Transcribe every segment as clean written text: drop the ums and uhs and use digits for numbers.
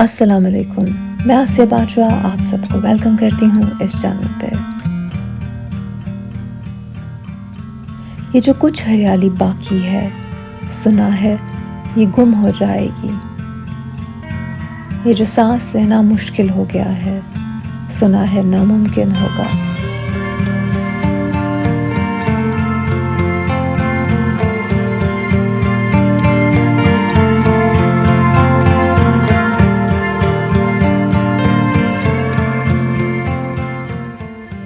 अस्सलाम वालेकुम। मैं आसिया बाजवा आप सबको वेलकम करती हूँ इस चैनल पे। ये जो कुछ हरियाली बाकी है, सुना है ये गुम हो जाएगी। ये जो सांस लेना मुश्किल हो गया है, सुना है नामुमकिन होगा।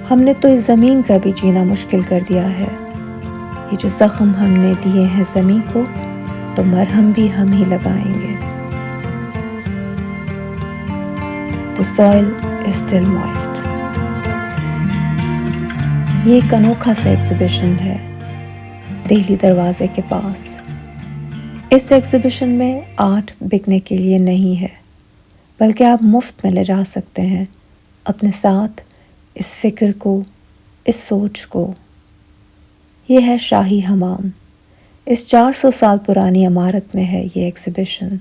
हमने तो इस ज़मीन का भी जीना मुश्किल कर दिया है। ये जो ज़ख्म हमने दिए हैं ज़मीन को, तो मरहम भी हम ही लगाएंगे। The soil is still moist। ये एक अनोखा सा एग्ज़िबिशन है दिल्ली दरवाजे के पास। इस एग्ज़िबिशन में आर्ट बिकने के लिए नहीं है, बल्कि आप मुफ्त में ले जा सकते हैं अपने साथ इस फ़िक्र को, इस सोच को। ये है शाही हमाम। इस 400 साल पुरानी इमारत में है ये एग्ज़िबिशन।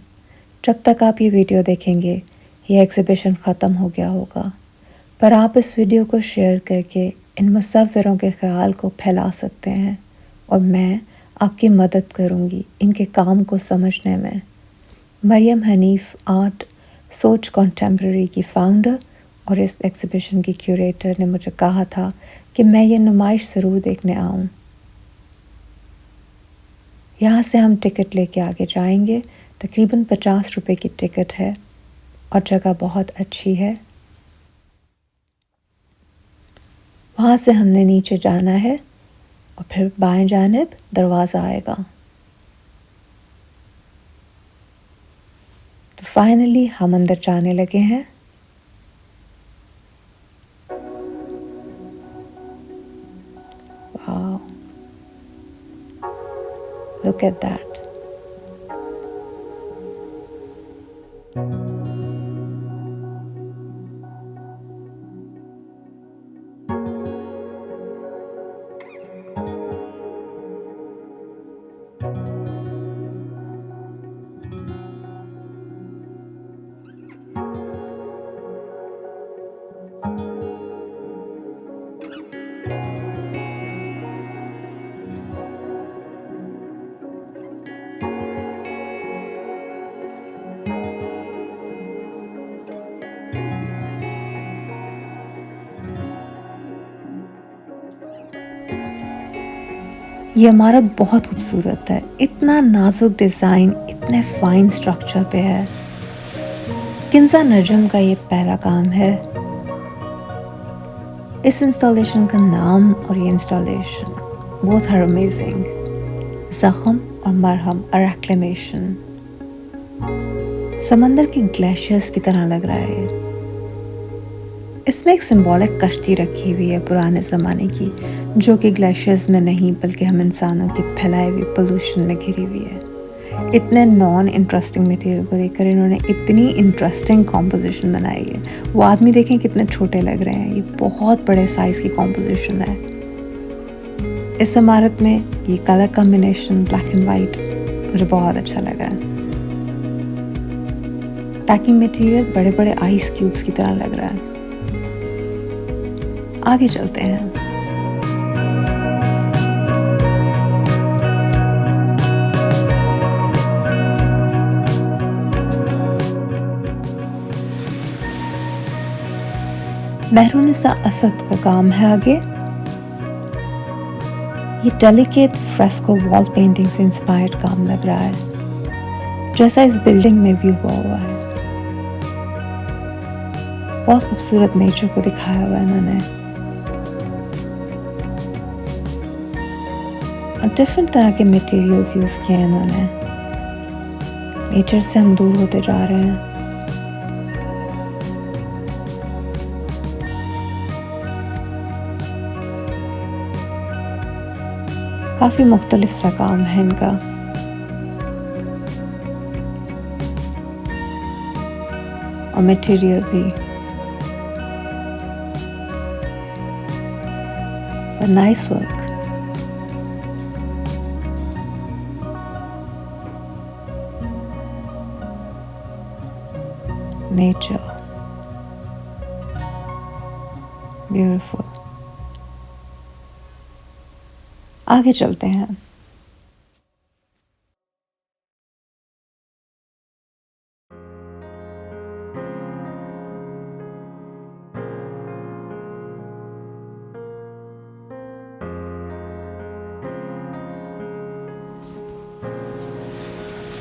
जब तक आप ये वीडियो देखेंगे ये एग्ज़िबिशन ख़त्म हो गया होगा, पर आप इस वीडियो को शेयर करके इन मुसव्विरों के ख़्याल को फैला सकते हैं और मैं आपकी मदद करूँगी इनके काम को समझने में। मरियम हनीफ आर्ट सोच कंटेम्प्रेरी की फ़ाउंडर और इस एग्ज़िबिशन की क्यूरेटर ने मुझे कहा था कि मैं ये नुमाइश ज़रूर देखने आऊँ। यहाँ से हम टिकट लेके आगे जाएंगे। तकरीबन 50 रुपए की टिकट है और जगह बहुत अच्छी है। वहाँ से हमने नीचे जाना है और फिर बाएं जानिब दरवाज़ा आएगा। तो फाइनली हम अंदर जाने लगे हैं। वाह, look at that। ये इमारत बहुत खूबसूरत है। इतना नाजुक डिज़ाइन, इतने फाइन स्ट्रक्चर पे है। किंजा नजम का ये पहला काम है। इस इंस्टॉलेशन का नाम और ये इंस्टॉलेशन बोथ आर अमेजिंग। ज़ख्म और मरहम, अ रेक्लेमेशन। समंदर के ग्लेशियर्स की तरह लग रहा है ये। इसमें एक सिंबॉलिक कश्ती रखी हुई है पुराने ज़माने की, जो कि ग्लेशियर्स में नहीं बल्कि हम इंसानों की फैलाई हुई पोल्यूशन में घिरी हुई है। इतने नॉन इंटरेस्टिंग मटेरियल को लेकर इन्होंने इतनी इंटरेस्टिंग कॉम्पोजिशन बनाई है। वो आदमी देखें कितने छोटे लग रहे हैं। ये बहुत बड़े साइज़ की कॉम्पोजिशन है। इस इमारत में ये colour combination black and white मुझे बहुत अच्छा लगा। पैकिंग मटेरियल बड़े बड़े आइस क्यूब्स की तरह लग रहा है। आगे चलते हैं। महरुनिसा असद का काम है आगे। ये डेलिकेट फ्रेस्को वॉल पेंटिंग से इंस्पायर्ड काम लग रहा है, जैसा इस बिल्डिंग में भी हुआ है। बहुत खूबसूरत नेचर को दिखाया हुआ है इन्होंने और डिफरेंट तरह के मटेरियल्स यूज़ किए हैं इन्होंने। नेचर से हम दूर होते जा रहे हैं। काफ़ी मुख्तलिफ सा काम है इनका। और मटेरियल भी नाइस वर्क। nature. Beautiful. आगे चलते हैं.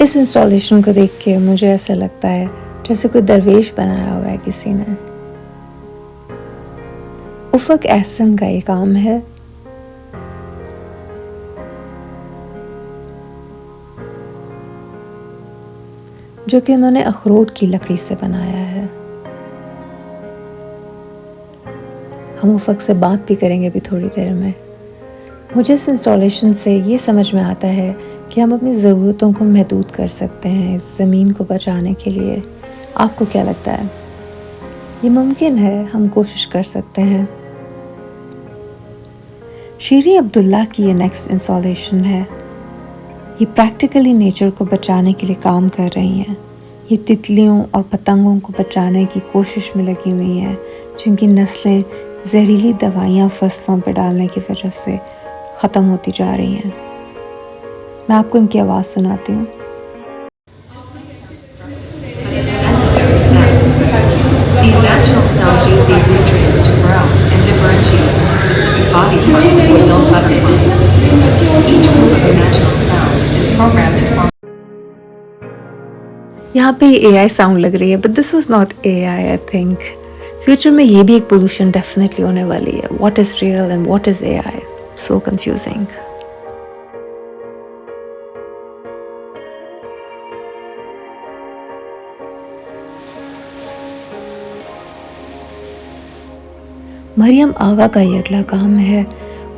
इस इंस्टॉलेशन को देख के मुझे ऐसा लगता है जैसे कोई दरवेश बनाया हुआ है किसी ने. उफक एहसन का ये काम है. जो कि उन्होंने अखरोट की लकड़ी से बनाया है. हम उफक से बात भी करेंगे अभी थोड़ी देर में. मुझे इस इंस्टॉलेशन से ये समझ में आता है कि हम अपनी ज़रूरतों को महदूद कर सकते हैं इस ज़मीन को बचाने के लिए. आपको क्या लगता है? ये मुमकिन है, हम कोशिश कर सकते हैं. शीरी अब्दुल्ला की ये नेक्स्ट इंस्टॉलेशन है. ये प्रैक्टिकली नेचर को बचाने के लिए काम कर रही हैं. ये तितलियों और पतंगों को बचाने की कोशिश में लगी हुई हैं जिनकी नस्लें जहरीली दवाइयाँ फसलों पर डालने की वजह से ख़त्म होती जा रही हैं. मैं आपको इनकी आवाज़ सुनाती हूँ. The imaginal cells use these nutrients to grow and differentiate into specific body parts of the adult butterfly. Each group of imaginal cells is programmed to form. यहाँ पे AI साउंड लग रही है, but this was not AI, I think. Future में ये भी एक pollution definitely होने वाली है. What is real and what is AI? So confusing. Maryam आगा का ये अगला काम है.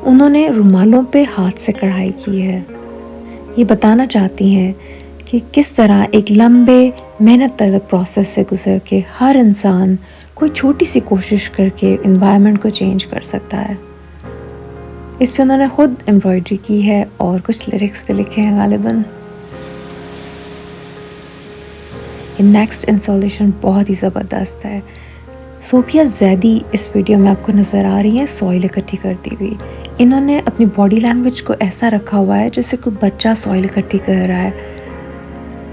उन्होंने रुमालों पे हाथ से कढ़ाई की है. ये बताना चाहती हैं कि किस तरह एक लंबे मेहनत तलब प्रोसेस से गुजर के हर इंसान कोई छोटी सी कोशिश करके एनवायरनमेंट को चेंज कर सकता है. इस पे उन्होंने खुद एम्ब्रॉयडरी की है और कुछ लिरिक्स पे लिखे हैं गालिबन. ये नेक्स्ट इंस्टॉलेशन बहुत ही ज़बरदस्त है. सोफिया जैदी इस वीडियो में आपको नज़र आ रही हैं सॉइल इकट्ठी करती हुई. इन्होंने अपनी बॉडी लैंग्वेज को ऐसा रखा हुआ है जैसे कोई बच्चा सॉइल इकट्ठी कर रहा है.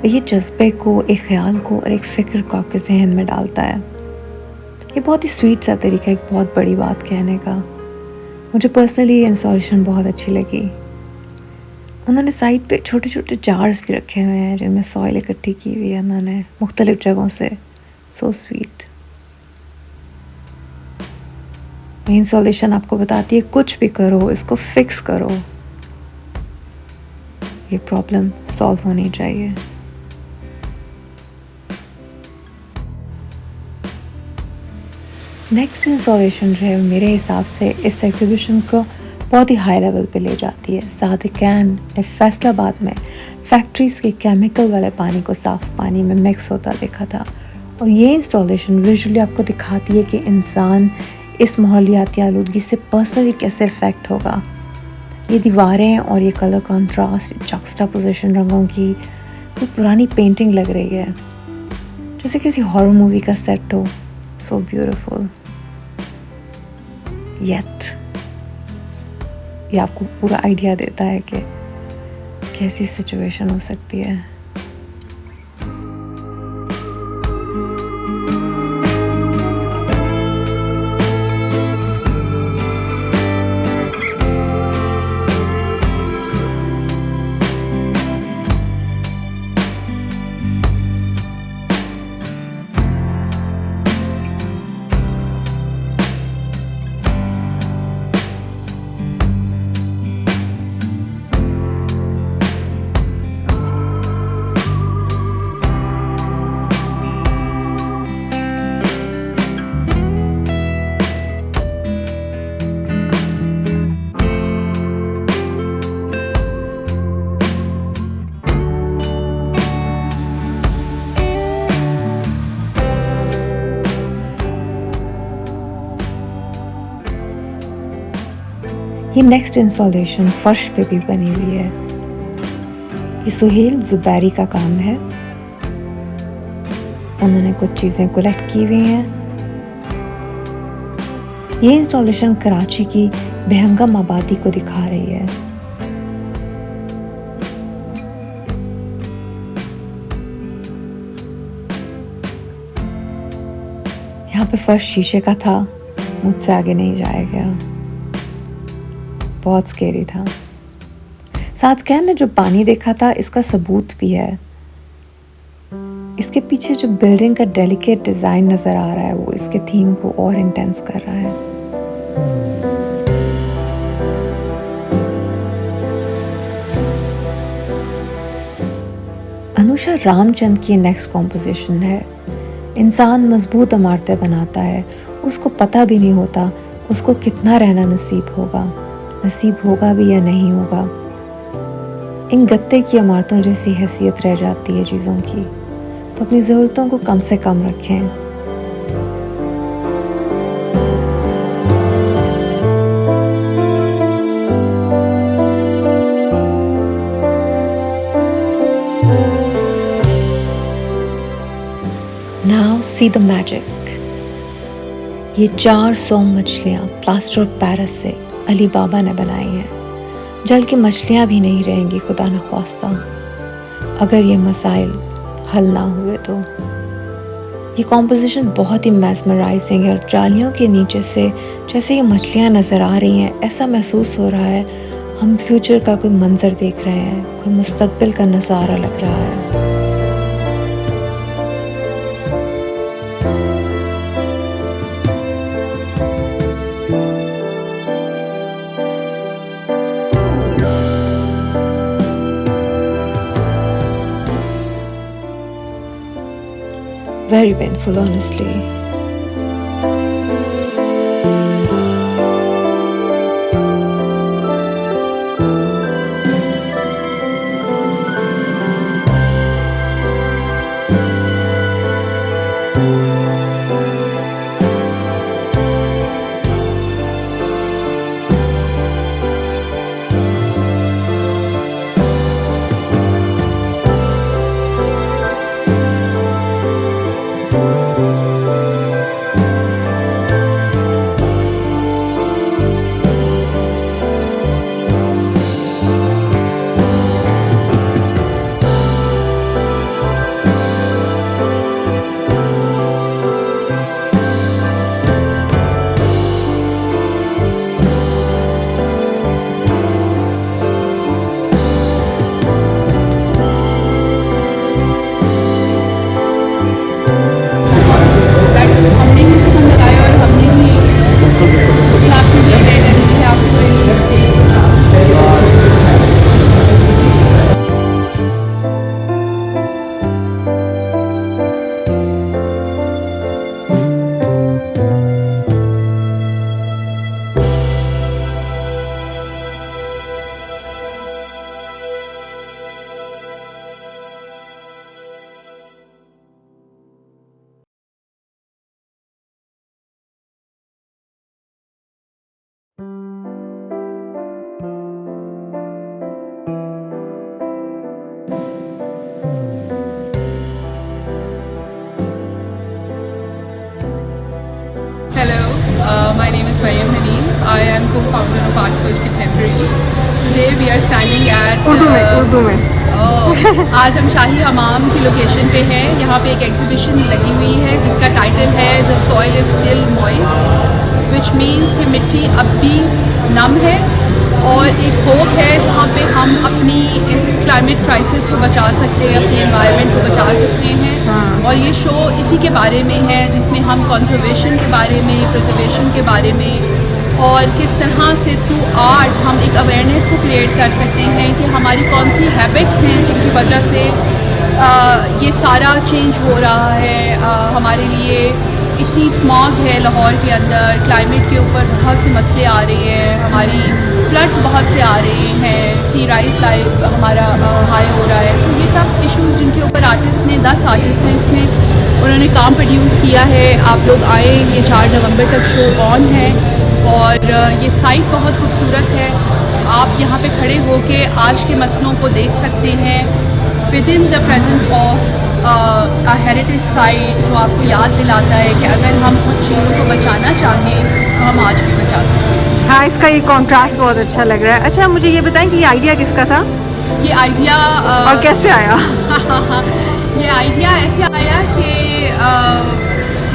ये जज्बे को, एक ख्याल को और एक फ़िक्र को आपके जहन में डालता है. ये बहुत ही स्वीट सा तरीका है एक बहुत बड़ी बात कहने का. मुझे पर्सनली ये इंस्टॉलेशन बहुत अच्छी लगी. उन्होंने साइड पे छोटे छोटे जार्स भी रखे हुए हैं जिनमें सॉइल इकट्ठी की हुई है उन्होंने मुख्तलिफ जगहों से. So sweet. ये इंस्टॉलेशन आपको बताती है कुछ भी करो, इसको फिक्स करो, ये प्रॉब्लम सॉल्व होनी चाहिए. नेक्स्ट इंस्टॉलेशन जो है मेरे हिसाब से इस एग्जीबिशन को बहुत ही हाई लेवल पे ले जाती है. सादिकान ने फैसलाबाद में फैक्ट्रीज़ के केमिकल वाले पानी को साफ़ पानी में मिक्स होता देखा था. और ये इंस्टॉलेशन विजुअली आपको दिखाती है कि इंसान इस माहौलियाती आलूदगी से पर्सनली कैसे इफ़ेक्ट होगा. ये दीवारें और ये कलर कंट्रास्ट, जक्सटापोजिशन रंगों की कोई पुरानी पेंटिंग लग रही है जैसे किसी हॉरर मूवी का सेट हो. So beautiful. येट ये आपको पूरा आइडिया देता है कि कैसी सिचुएशन हो सकती है. ये नेक्स्ट इंस्टॉलेशन फर्श पे भी बनी हुई है. ये सुहेल जुबैरी का काम है. उन्होंने कुछ चीज़ें कलेक्ट की हुई हैं। ये इंस्टॉलेशन कराची की बेहंगम आबादी को दिखा रही है। यहाँ पे फर्श शीशे का था, मुझसे आगे नहीं जाया गया, बहुत स्केरी था। साथ कैन ने जो पानी देखा था इसका सबूत भी है। इसके पीछे जो बिल्डिंग का डेलिकेट डिज़ाइन नज़र आ रहा है वो इसके थीम को और इंटेंस कर रहा है। अनुषा रामचंद की नेक्स्ट कॉम्पोजिशन है। इंसान मजबूत इमारतें बनाता है, उसको पता भी नहीं होता उसको कितना रहना नसीब होगा भी या नहीं होगा। इन गत्ते की इमारतों जैसी हैसियत रह जाती है चीज़ों की, तो अपनी ज़रूरतों को कम से कम रखें। Now see the magic. ये 400 मछलियाँ प्लास्टर ऑफ पेरिस से अली बाबा ने बनाई हैं। जल की मछलियाँ भी नहीं रहेंगी खुदा न ख्वास्ता, अगर ये मसाइल हल ना हुए तो। ये कॉम्पोजिशन बहुत ही मैस्मराइजिंग है और जालियों के नीचे से जैसे ये मछलियाँ नज़र आ रही हैं, ऐसा महसूस हो रहा है हम फ्यूचर का कोई मंजर देख रहे हैं, कोई मुस्तकबिल का नज़ारा लग रहा है। Very painful, honestly. My name is Maryam Haneem. I am co-founder of Art Search Contemporary. Today we are standing at Urdu में आज हम शाही हमाम की लोकेशन पे हैं। यहाँ पे एक एग्जीबिशन लगी हुई है जिसका टाइटल है the soil is still moist, which means कि मिट्टी अब भी नम है और एक होप है जहाँ पे हम अपनी इस क्लाइमेट क्राइसिस को बचा सकते हैं, अपनी एनवायरनमेंट को बचा सकते हैं। और ये शो इसी के बारे में है जिसमें हम कंजर्वेशन के बारे में, प्रिजर्वेशन के बारे में और किस तरह से थ्रू आर्ट हम एक अवेयरनेस को क्रिएट कर सकते हैं कि हमारी कौन सी हैबिट्स हैं जिनकी वजह से ये सारा चेंज हो रहा है। हमारे लिए इतनी स्मॉग है लाहौर के अंदर, क्लाइमेट के ऊपर बहुत से मसले आ रहे हैं, हमारी फ्लड्स बहुत से आ रहे हैं, सी राइज लाइव हमारा हाई हो रहा है। तो ये सब इश्यूज़ जिनके ऊपर आर्टिस्ट ने 10 आर्टिस्ट हैं इसमें उन्होंने काम प्रोड्यूस किया है। आप लोग आए, ये 4 नवंबर तक शो ऑन है और ये साइट बहुत खूबसूरत है। आप यहाँ पे खड़े होके आज के मसलों को देख सकते हैं with in the presence of heritage site जो आपको याद दिलाता है कि अगर हम कुछ चीज़ों को बचाना चाहें तो हम आज भी बचा सकते हैं। हाँ, इसका ये कॉन्ट्रास्ट बहुत अच्छा लग रहा है। अच्छा, मुझे ये बताएं कि ये आइडिया किसका था ये आइडिया और कैसे आया? ये आइडिया ऐसे आया कि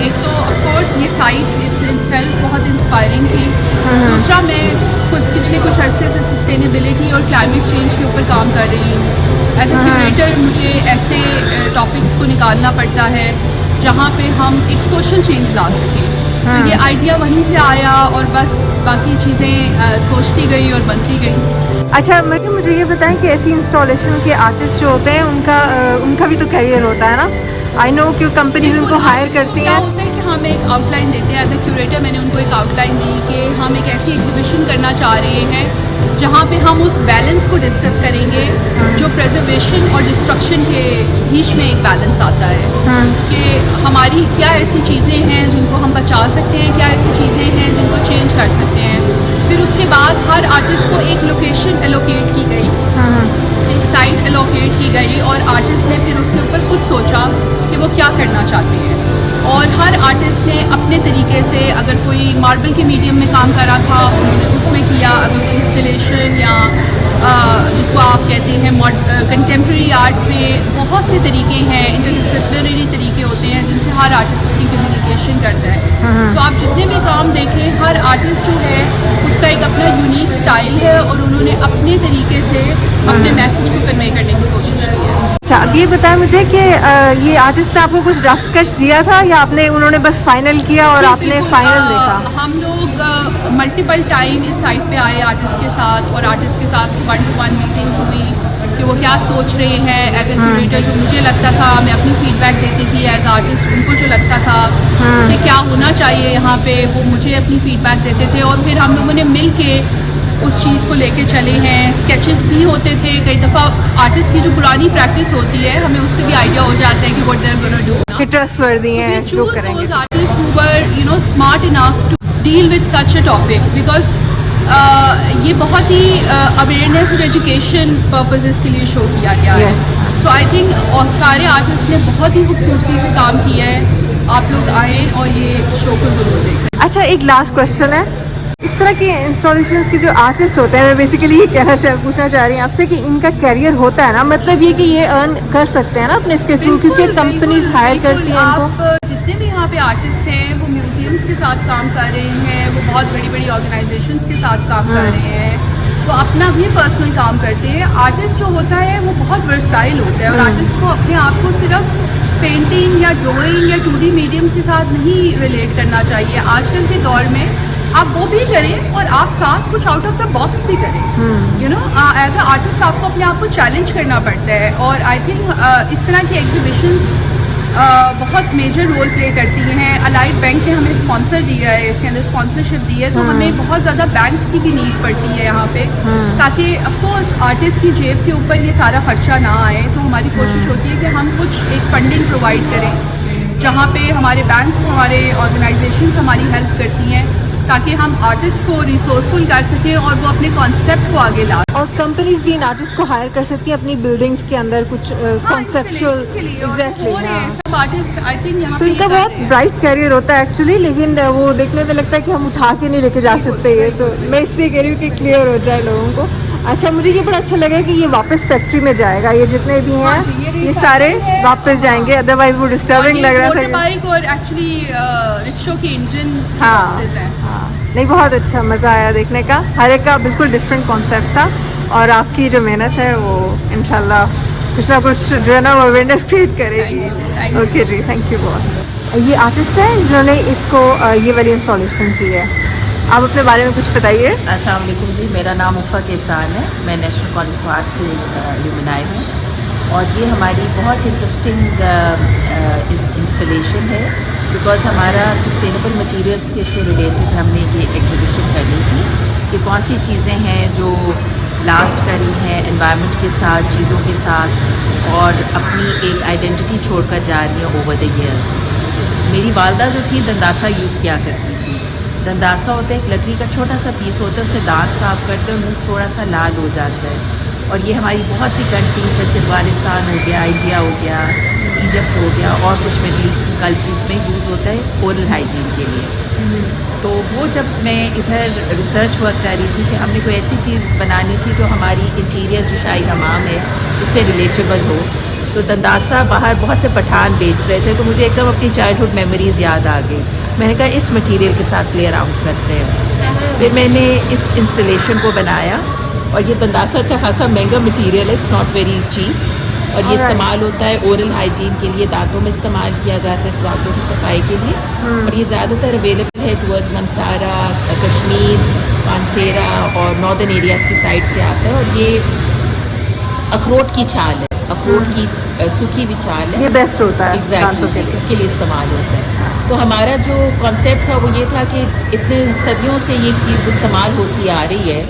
एक तो ऑफ कोर्स ये साइट इटसेल्फ बहुत इंस्पायरिंग थी। दूसरा, मैं पिछले कुछ अरसे से सस्टेनेबिलिटी और क्लाइमेट चेंज के ऊपर काम कर रही हूँ। एज ए क्यूरेटर मुझे ऐसे टॉपिक्स को निकालना पड़ता है जहाँ पे हम एक सोशल चेंज ला सकें। तो ये आइडिया वहीं से आया और बस बाकी चीज़ें सोचती गई और बनती गई। अच्छा, मरियम, मुझे ये बताएं कि ऐसी इंस्टॉलेशन के आर्टिस्ट जो होते हैं उनका भी तो करियर होता है ना? आई नो कि कंपनीज उनको हायर करती क्या हैं। होता है कि हम एक आउटलाइन देते हैं। एज ए क्यूरेटर मैंने उनको एक आउटलाइन दी कि हम एक ऐसी एग्जीबिशन करना चाह रहे हैं जहाँ पे हम उस बैलेंस को डिस्कस करेंगे जो प्रिजर्वेशन और डिस्ट्रक्शन के बीच में एक बैलेंस आता है कि हमारी क्या ऐसी चीज़ें हैं जिनको हम बचा सकते हैं, क्या ऐसी चीज़ें हैं जिनको चेंज कर सकते हैं। फिर उसके बाद हर आर्टिस्ट को एक लोकेशन एलोकेट की गई, एक साइट एलोकेट की गई और आर्टिस्ट ने फिर उसके ऊपर खुद सोचा कि वो क्या करना चाहते हैं। और हर आर्टिस्ट ने अपने तरीके से, अगर कोई मार्बल के मीडियम में काम कर रहा था उन्होंने उसमें किया, अगर कोई इंस्टॉलेशन या जिसको आप कहते हैं कंटेम्प्रेरी आर्ट पे बहुत से तरीके हैं, इंटरडिसिप्लिनरी तरीके होते हैं जिनसे हर आर्टिस्ट अपनी कम्युनिकेशन करता है। तो आप जितने भी काम देखें, हर आर्टिस्ट जो है उसका एक अपना यूनिक स्टाइल है और उन्होंने अपने तरीके से अपने मैसेज को कन्वे करने की कोशिश की है। अच्छा, अब ये बताएं मुझे कि ये आर्टिस्ट ने आपको कुछ रफ स्केच दिया था या उन्होंने बस फाइनल किया और जी, आपने बिल्कुल। फाइनल देखा? हम लोग मल्टीपल टाइम इस साइट पे आए आर्टिस्ट के साथ और आर्टिस्ट के साथ 1-to-1 मीटिंग्स हुई कि वो क्या सोच रहे हैं। एज ए क्यूरेटर जो मुझे लगता था, मैं अपनी फीडबैक देती थी। एज आर्टिस्ट उनको जो लगता था कि क्या होना चाहिए यहाँ पे, वो मुझे अपनी फीडबैक देते थे और फिर हम लोगों ने मिल के उस चीज़ को लेके चले हैं। स्केचेस भी होते थे। कई दफ़ा आर्टिस्ट की जो पुरानी प्रैक्टिस होती है हमें उससे भी आइडिया हो जाता है कि what they are gonna do. कि ट्रस्टवर्दी हैं जो करेंगे। those artists who were smart enough to deal with such a topic because ये बहुत ही अवेयरनेस और एजुकेशन पर्पसेस के लिए शो किया गया है। सो आई थिंक और सारे आर्टिस्ट ने बहुत ही खूबसूरती से काम किया है। आप लोग आए और ये शो को ज़रूर देखें। अच्छा, एक लास्ट क्वेश्चन है। इस तरह के इंस्टॉलेशंस के जो आर्टिस्ट होते हैं, मैं बेसिकली ये पूछना चाह रही हूँ आपसे कि इनका करियर होता है ना, मतलब ये कि ये अर्न कर सकते हैं ना अपने इसके थ्रू, क्योंकि कंपनीज हायर करती हैं इनको। आप जितने भी यहाँ पे आर्टिस्ट हैं वो म्यूजियम्स के साथ काम कर रहे हैं, वो बहुत बड़ी बड़ी ऑर्गेनाइजेशंस के साथ काम कर रहे हैं, वो अपना भी पर्सनल काम करते हैं। आर्टिस्ट जो होता है वो बहुत वर्सटाइल होता है और आर्टिस्ट को अपने आप को सिर्फ पेंटिंग या ड्राइंग या 2D मीडियम्स के साथ नहीं रिलेट करना चाहिए। आजकल के दौर में आप वो भी करें और आप साथ कुछ आउट ऑफ द बॉक्स भी करें। You know, as a artist आपको अपने आप को चैलेंज करना पड़ता है और आई थिंक इस तरह की एग्जीबिशंस बहुत मेजर रोल प्ले करती हैं। अलाइड बैंक ने हमें स्पॉन्सर दिया है, इसके अंदर स्पॉन्सरशिप दी है, तो हमें बहुत ज़्यादा बैंक्स की भी नीड पड़ती है यहाँ पे, ताकि ऑफकोर्स आर्टिस्ट की जेब के ऊपर ये सारा खर्चा ना आए। तो हमारी कोशिश होती है कि हम कुछ एक फंडिंग प्रोवाइड करें जहाँ पे हमारे बैंक्स, हमारे ऑर्गेनाइजेशंस हमारी हेल्प करती हैं ताकि हम आर्टिस्ट को रिसोर्सफुल कर सकें और वो अपने कॉन्सेप्ट को आगे ला सकें। और कंपनीज भी इन आर्टिस्ट को हायर कर सकती हैं अपनी बिल्डिंग्स के अंदर कुछ conceptual. Exactly. Artist I think यहाँ तो इनका बहुत ब्राइट कैरियर होता है एक्चुअली, लेकिन वो देखने में लगता है कि हम उठा के नहीं लेके जा सकते ये, तो मैं इसलिए कह रही हूँ कि क्लियर हो जाए लोगों को। अच्छा, मुझे ये बड़ा अच्छा लगा कि ये वापस फैक्ट्री में जाएगा, ये जितने भी हैं ये सारे वापस जाएंगे, अदरवाइज वो डिस्टर्बिंग लग रहा था। बाइक और एक्चुअली रिक्शा की इंजन हाँ, नहीं, बहुत अच्छा मज़ा आया देखने का। हर एक का बिल्कुल डिफरेंट कॉन्सेप्ट था और आपकी जो मेहनत है वो इंशाल्लाह कुछ ना कुछ जो है ना वो अवेयरनेस क्रिएट करेगी। ओके जी, थैंक यू बहुत। ये आर्टिस्ट है जिन्होंने इसको ये वाली इंस्टॉलेशन की है। आप अपने बारे में कुछ बताइए। अस्सलाम वालेकुम जी, मेरा नाम उफ़ा केसान है। मैं नेशनल कॉलेज ऑफ आर्ट से ल्यूमिनाई हूँ और ये हमारी बहुत इंटरेस्टिंग इंस्टॉलेशन है बिकॉज़ हमारा सस्टेनेबल मटेरियल्स के से रिलेटेड हमने ये एग्जीबिशन करनी थी कि कौन सी चीज़ें हैं जो लास्ट करी हैं एनवायरनमेंट के साथ, चीज़ों के साथ और अपनी एक आइडेंटिटी छोड़कर जा रही हैं ओवर द ईयर्स। मेरी वालदा जो थी दंदासा यूज़ किया करती थी। दंदासा होता है एक लकड़ी का छोटा सा पीस होता है, उससे दांत साफ़ करते हैं और मुँह थोड़ा सा लाल हो जाता है। और ये हमारी बहुत सी कंट्रीज जैसे अफगानिस्तान हो गया, इंडिया हो गया, इजिप्ट हो गया और कुछ मिडल ईस्टर्न कंट्रीज़ में यूज़ होता है ओरल हाइजीन के लिए। तो वो जब मैं इधर रिसर्च वर्क कर रही थी कि हमने कोई ऐसी चीज़ बनानी थी जो हमारी इंटीरियर जो शाही हमाम है उससे रिलेटेबल हो, तो दंदासा बाहर बहुत से पठान बेच रहे थे, तो मुझे एकदम अपनी चाइल्डहुड मेमोरीज़ याद आ गई। मैंने कहा इस मटेरियल के साथ प्ले अराउंड करते हैं। फिर मैंने इस इंस्टॉलेशन को बनाया और ये दंदासा अच्छा खासा महंगा मटेरियल है, इट्स नॉट वेरी चीप, और ये इस्तेमाल होता है ओरल हाइजीन के लिए, दांतों में इस्तेमाल किया जाता है, दांतों की सफाई के लिए। और ये ज़्यादातर अवेलेबल है टूवर्ड्स मंसारा, कश्मीर, मानसेरा और नॉर्दर्न एरियाज़ की साइड से आता है। और ये अखरोट की छाल है, अखरोट की सूखी हुई छाल है, ये बेस्ट होता है दांतों के एग्जैक्टली लिए। इसके लिए इस्तेमाल होता है। तो हमारा जो कॉन्सेप्ट था वो ये था कि इतने सदियों से ये चीज़ इस्तेमाल होती आ रही है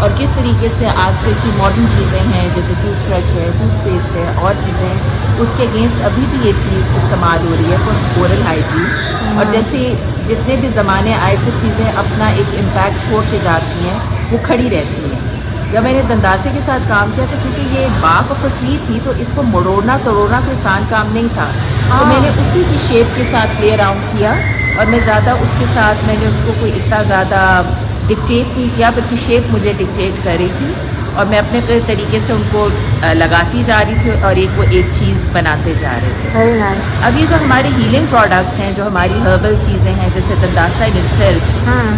और किस तरीके से आजकल की मॉडर्न चीज़ें हैं जैसे टूथब्रश है, टूथपेस्ट है और चीज़ें हैं, उसके अगेंस्ट अभी भी ये चीज़ इस्तेमाल हो रही है फॉर ओरल हाइजीन। और जैसे जितने भी ज़माने आए कुछ चीज़ें अपना एक इम्पैक्ट छोड़ के जाती हैं, वो खड़ी रहती हैं। जब मैंने दंदासे के साथ काम किया तो चूँकि ये बाक ऑफ अ ट्री थी तो इसको मोड़ना तोड़ना कोई आसान काम नहीं था, तो मैंने उसी की शेप के साथ प्ले अराउंड किया और मैं ज़्यादा उसके साथ मैंने उसको कोई इतना ज़्यादा डिक्टेट नहीं किया, बल्कि शेप मुझे डिक्टेट कर रही थी और मैं अपने तरीके से उनको लगाती जा रही थी और एक वो एक चीज़ बनाते जा रहे थे। Very nice. अब ये जो हमारे हीलिंग प्रोडक्ट्स हैं, जो हमारी हर्बल चीज़ें हैं जैसे दंदासा इन इटसेल्फ,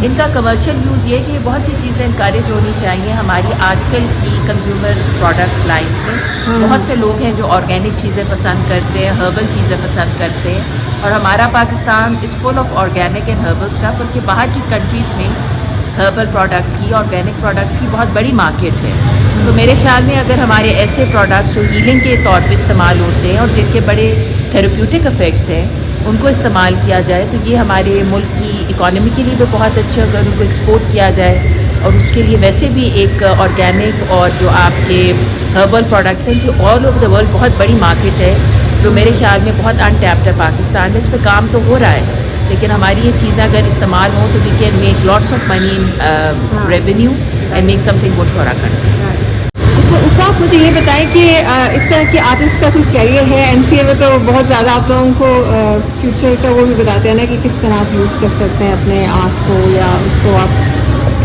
इनका कमर्शियल यूज़ ये है कि बहुत सी चीज़ें इनकरेज होनी चाहिए हमारी आजकल की कंज्यूमर प्रोडक्ट लाइन्स में। बहुत से लोग हैं जो ऑर्गेनिक चीज़ें पसंद करते हैं, हर्बल चीज़ें पसंद करते हैं, और हमारा Pakistan is full of organic and herbal stuff, बल्कि बाहर की कंट्रीज़ में हर्बल प्रोडक्ट्स की, ऑर्गेनिक प्रोडक्ट्स की बहुत बड़ी मार्केट है। तो मेरे ख्याल में अगर हमारे ऐसे प्रोडक्ट्स जो हीलिंग के तौर पे इस्तेमाल होते हैं और जिनके बड़े थेरेप्यूटिक इफ़ेक्ट्स हैं उनको इस्तेमाल किया जाए तो ये हमारे मुल्क की इकॉनमी के लिए भी बहुत अच्छे, अगर उनको एक्सपोर्ट किया जाए और उसके लिए वैसे भी एक ऑर्गेनिक और जो आपके हर्बल प्रोडक्ट्स हैं जो ऑल ओवर द वर्ल्ड बहुत बड़ी मार्केट है, जो मेरे ख्याल में बहुत अनटैप्ड है पाकिस्तान में। इस पर काम तो हो रहा है, लेकिन हमारी ये चीज़ें अगर इस्तेमाल हों तो we can make lots of money in revenue and make something good for our country. अच्छा उफ़ा, आप मुझे ये बताएं कि इस तरह के आर्टिस्ट का कोई करियर है एनसीए में, तो बहुत ज़्यादा आप लोगों को फ्यूचर का वो भी बताते हैं ना कि किस तरह आप यूज़ कर सकते हैं अपने आर्ट को, या उसको आप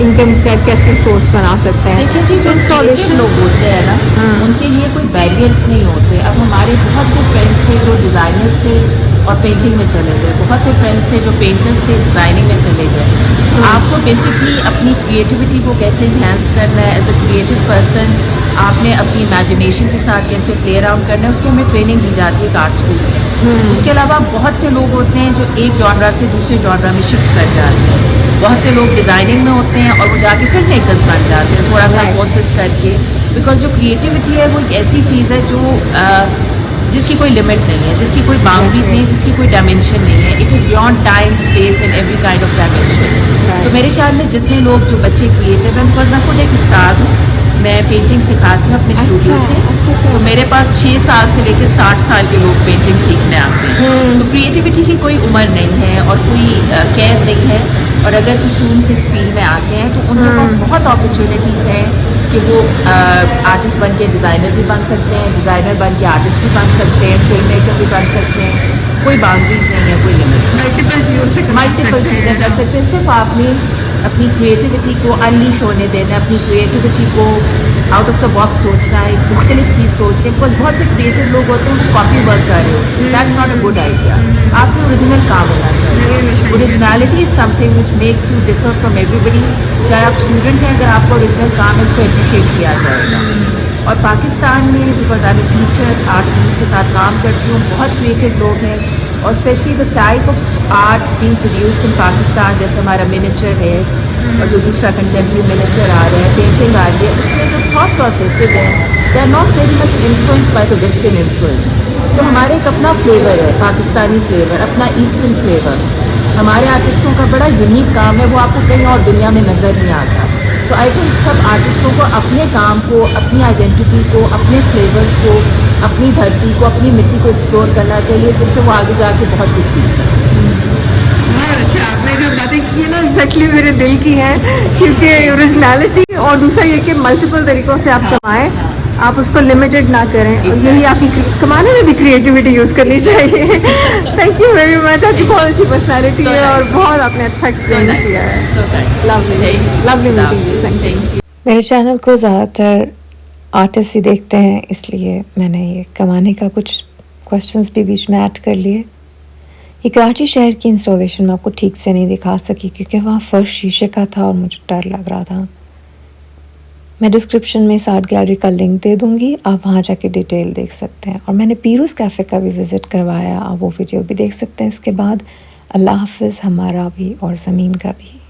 इनकम का कैसे सोर्स बना सकते हैं। देखिए जी, जो इंस्टॉलेशन लोग होते हैं ना, उनके लिए कोई बैरियर्स नहीं होते। अब हमारे बहुत से फ्रेंड्स थे जो डिज़ाइनर्स थे और पेंटिंग में चले गए, बहुत से फ्रेंड्स थे जो पेंटर्स थे, डिज़ाइनिंग में चले गए। आपको बेसिकली अपनी क्रिएटिविटी को कैसे इन्हेंस करना है एज अ क्रिएटिव पर्सन, आपने अपनी इमेजिनेशन के साथ कैसे प्ले अराउंड करना है, उसकी हमें ट्रेनिंग दी जाती है आर्ट स्कूल में। उसके अलावा बहुत से लोग होते हैं जो एक जॉनरा से दूसरे जॉनरा में शिफ्ट कर जाते हैं। बहुत से लोग डिज़ाइनिंग में होते हैं और वो जाके फिल्म मेकर्स बन जाते हैं थोड़ा सा कोर्सेज करके, बिकॉज जो क्रिएटिविटी है वो एक ऐसी चीज़ है जो जिसकी कोई लिमिट नहीं है, जिसकी कोई बाउंड्रीज नहीं है, जिसकी कोई डायमेंशन नहीं है। It is beyond time, space and every kind of dimension. तो मेरे ख्याल में जितने लोग जो बच्चे क्रिएटिव हैं, बिकॉज मैं खुद एक उस्ताद हूँ, मैं पेंटिंग सिखाती हूँ अपने स्टूडियो से, तो मेरे पास 6 साल से लेकर 60 साल के लोग पेंटिंग सीखने आते हैं। तो क्रिएटिविटी की कोई उम्र नहीं है और कोई कैद नहीं है, और अगर कुछ स्टूडेंट्स इस फील्ड में आते हैं तो उनके पास बहुत अपॉर्चुनिटीज़ हैं कि वो आर्टिस्ट बन के डिज़ाइनर भी बन सकते हैं, डिज़ाइनर बन के आर्टिस्ट भी बन सकते हैं, फिल्म मेकर भी बन सकते हैं। कोई बाउंड्रीज नहीं है, कोई लिमिट, मल्टीपल चीज़ें कर सकते हैं। सिर्फ आपने अपनी क्रिएटिविटी को अनलीश होने देना, अपनी क्रिएटिविटी को आउट ऑफ द बॉक्स सोचना है, मुख्तलिफ चीज़ सोचना है। बिकॉज बहुत से क्रिएटिव लोग होते हैं वो कॉपी वर्क कर रहे हो, that's not a good idea. आपको ओरिजिनल काम होना चाहिए। Originality is something which makes you differ from everybody. चाहे आप स्टूडेंट हैं, अगर आपका ओरिजिनल काम है, इसको अप्रिशिएट किया जाएगा। और पाकिस्तान में, because I am a teacher, art students के साथ काम करती हूँ, बहुत क्रिएटिव लोग हैं, और specially the type of art being produce in Pakistan, जैसे हमारा मिनिएचर है और जो दूसरा कंटेम्प्रेरी मिनिएचर आ रहा है, पेंटिंग आ रही है, उसमें जो थॉट प्रोसेसेस हैं they are not very much influence by the western influence. तो हमारे एक अपना फ्लेवर है, पाकिस्तानी फ्लेवर, अपना ईस्टर्न फ्लेवर। हमारे आर्टिस्टों का बड़ा यूनिक काम है, वो आपको कहीं और दुनिया में नज़र नहीं आता। तो आई थिंक सब आर्टिस्टों को अपने काम को, अपनी आइडेंटिटी को, अपने फ्लेवर्स को, अपनी धरती को, अपनी मिट्टी को एक्सप्लोर करना चाहिए, जिससे वो आगे जाके बहुत कुछ सीख सकें। अच्छा, आपने जो बातें की है ना एग्जैक्टली मेरे दिल की हैं, क्योंकि ओरिजिनलिटी और दूसरा ये कि मल्टीपल तरीक़ों से आप कमाएं, आप उसको लिमिटेड ना करें और यही आपकी कमाने में भी क्रिएटिविटी यूज़ करनी चाहिए। थैंक यू वेरी मच, आपकी बहुत अच्छी पर्सनैलिटी है और बहुत आपने अच्छा एक्सप्लेन किया है। Lovely lovely meeting you, thank you. मेरे चैनल को ज़्यादातर आर्टिस्ट ही देखते हैं, इसलिए मैंने ये कमाने का कुछ क्वेश्चंस भी बीच में ऐड कर लिए। ये कराची शहर की इंस्टॉलेशन में आपको ठीक से नहीं दिखा सकी क्योंकि वहाँ फर्श शीशे का था और मुझे डर लग रहा था। मैं डिस्क्रिप्शन में इस आर्ट गैलरी का लिंक दे दूँगी, आप वहाँ जाके डिटेल देख सकते हैं। और मैंने पीरूज़ कैफ़े का भी विज़िट करवाया, आप वो वीडियो भी देख सकते हैं इसके बाद। अल्लाह हाफ़िज़, हमारा भी और ज़मीन का भी।